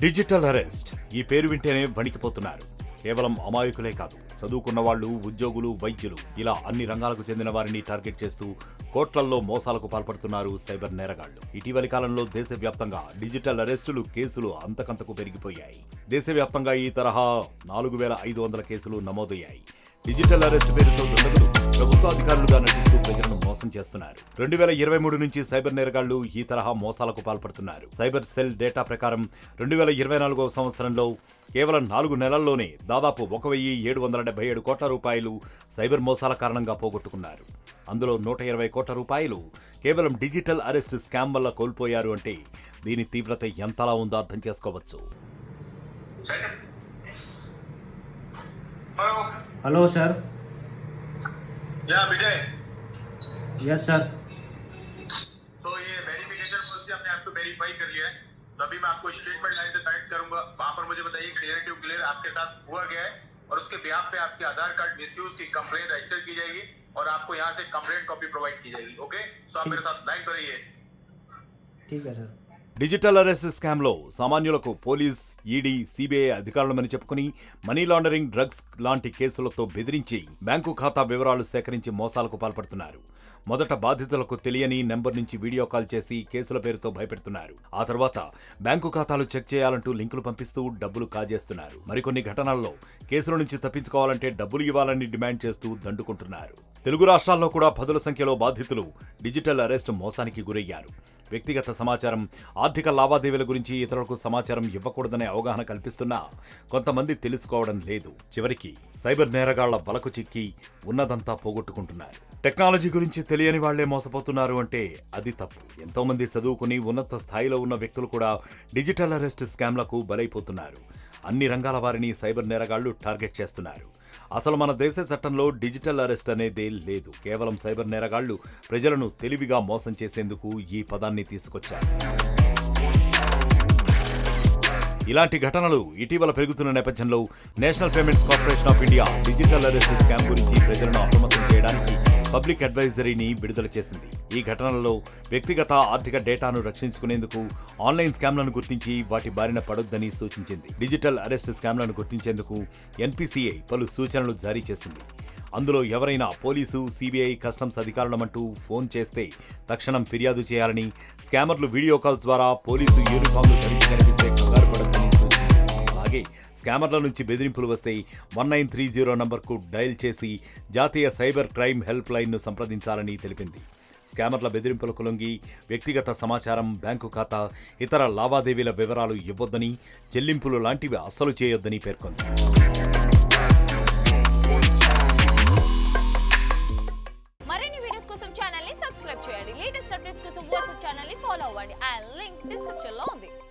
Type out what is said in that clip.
Digital arrest ఈ పేరు వింటేనే వణికిపోతున్నారు. కేవలం అమాయకులే కాదు, చదువుకున్న వాళ్ళు, ఉద్యోగులు, వైద్యులు ఇలా అన్ని రంగాలకు చెందిన వారిని టార్గెట్ చేస్తూ కోట్లల్లో మోసాలకు పాల్పడుతున్నారు సైబర్ నేరగాళ్లు. ఇటీవలి కాలంలో దేశవ్యాప్తంగా డిజిటల్ అరెస్టులు కేసులు అంతకంతకు పెరిగిపోయాయి. దేశవ్యాప్తంగా ఈ తరహా 4500 కేసులు నమోదయ్యాయి. డిజిటల్ అరెస్ట్ పేరుతో దుండగులు ప్రభుత్వాధికారులుగా నటిస్తూ ప్రజలను మోసం చేస్తున్నారు. 2023 నుంచి సైబర్ నేరగాళ్లు ఈ తరహా మోసాలకు పాల్పడుతున్నారు. సైబర్ సెల్ డేటా ప్రకారం 2024వ సంవత్సరంలో కేవలం 4 నెలల్లోనే దాదాపు 1777 కోట్ల రూపాయలు సైబర్ మోసాల కారణంగా పోగొట్టుకున్నారు. అందులో 120 కోట్ల రూపాయలు కేవలం డిజిటల్ అరెస్ట్ స్కామ్ వల్ల కోల్పోయారు అంటే దీని తీవ్రత ఎంతలా ఉందో అర్థం చేసుకోవచ్చు. Hello sir. या विजय. Yes sir. तो ये वेरिफिकेशन पॉलिसी आपने आपको वेरीफाई कर लिया है. तो अभी मैं आपको स्टेटमेंट लाइन से कनेक्ट करूंगा. वहां पर मुझे बताइए क्लियर आपके साथ हुआ गया है और उसके बिहाफ पे आपके आधार कार्ड मिसयूज की कंप्लेंट रजिस्टर की जाएगी और आपको यहाँ से कंप्लेंट कॉपी प्रोवाइड की जाएगी. ओके, सो आप मेरे साथ लाइन पर रहिए. ठीक है सर. డిజిటల్ అరెస్ట్ స్కామ్ లో సామాన్యులకు పోలీస్, ఈడీ, సిబిఐ అధికారులమని చెప్పుకుని మనీ లాండరింగ్, డ్రగ్స్ లాంటి కేసులతో బెదిరించి బ్యాంకు ఖాతా వివరాలు సేకరించి మోసాలకు పాల్పడుతున్నారు. మొదట బాధితులకు తెలియని నెంబర్ నుంచి వీడియో కాల్ చేసి కేసుల పేరుతో భయపెడుతున్నారు. ఆ తర్వాత బ్యాంకు ఖాతాలు చెక్ చేయాలంటూ లింకులు పంపిస్తూ డబ్బులు కాజేస్తున్నారు. మరికొన్ని ఘటనల్లో కేసుల నుంచి తప్పించుకోవాలంటే డబ్బులు ఇవ్వాలని డిమాండ్ చేస్తూ దండుకుంటున్నారు. తెలుగు రాష్ట్రాల్లో కూడా పదుల సంఖ్యలో బాధితులు డిజిటల్ అరెస్ట్ మోసానికి గురయ్యారు. వ్యక్తిగత సమాచారం, ఆర్థిక లావాదేవీల గురించి ఇతరులకు సమాచారం ఇవ్వకూడదనే అవగాహన కల్పిస్తున్నా కొంతమంది తెలుసుకోవడం లేదు. చివరికి సైబర్ నేరగాళ్ల వలకు చిక్కి ఉన్నదంతా పోగొట్టుకుంటున్నారు. టెక్నాలజీ గురించి తెలియని వాళ్లే మోసపోతున్నారు అంటే అది తప్పు. ఎంతో మంది చదువుకుని ఉన్నత స్థాయిలో ఉన్న వ్యక్తులు కూడా డిజిటల్ అరెస్ట్ స్కామ్లకు బలైపోతున్నారు. అన్ని రంగాల వారిని సైబర్ నేరగాళ్లు టార్గెట్ చేస్తున్నారు. అసలు మన దేశ చట్టంలో డిజిటల్ అరెస్ట్ అనేదే లేదు. కేవలం సైబర్ నేరగాళ్లు ప్రజలను తెలివిగా మోసం చేసేందుకు ఈ పదాన్ని తీసుకొచ్చారు. ఇలాంటి ఘటనలు ఇటీవల పెరుగుతున్న నేపథ్యంలో national payments corporation of India digital arrest scam గురించి ప్రజలను అప్రమత్తం చేయడానికి పబ్లిక్ అడ్వైజరీని విడుదల చేసింది. ఈ ఘటనలలో వ్యక్తిగత ఆర్థిక డేటాను రక్షించుకునేందుకు ఆన్లైన్ స్కామ్లను గుర్తించి వాటి బారిన పడొద్దని సూచించింది. డిజిటల్ అరెస్ట్ స్కామ్లను గుర్తించేందుకు ఎన్పిసిఐ పలు సూచనలు జారీ చేసింది. అందులో ఎవరైనా పోలీసు, సిబిఐ, కస్టమ్స్ అధికారులమంటూ ఫోన్ చేస్తే తక్షణం ఫిర్యాదు చేయాలని, స్కామర్లు వీడియో కాల్స్ ద్వారా పోలీసు యూనిఫామ్లు ధరించి కనిపిస్తే కంగారు పడొద్దని సూచించింది. అలాగే స్కామర్ల నుంచి బెదిరింపులు వస్తే 1930 నంబర్కు డయల్ చేసి జాతీయ సైబర్ క్రైమ్ హెల్ప్ లైన్ను సంప్రదించాలని తెలిపింది. స్కామర్ల బెదిరింపులకు లొంగి వ్యక్తిగత సమాచారం, బ్యాంకు ఖాతా, ఇతర లావాదేవీల వివరాలు ఇవ్వొద్దని, చెల్లింపులు లాంటివి అస్సలు చేయొద్దని పేర్కొంది.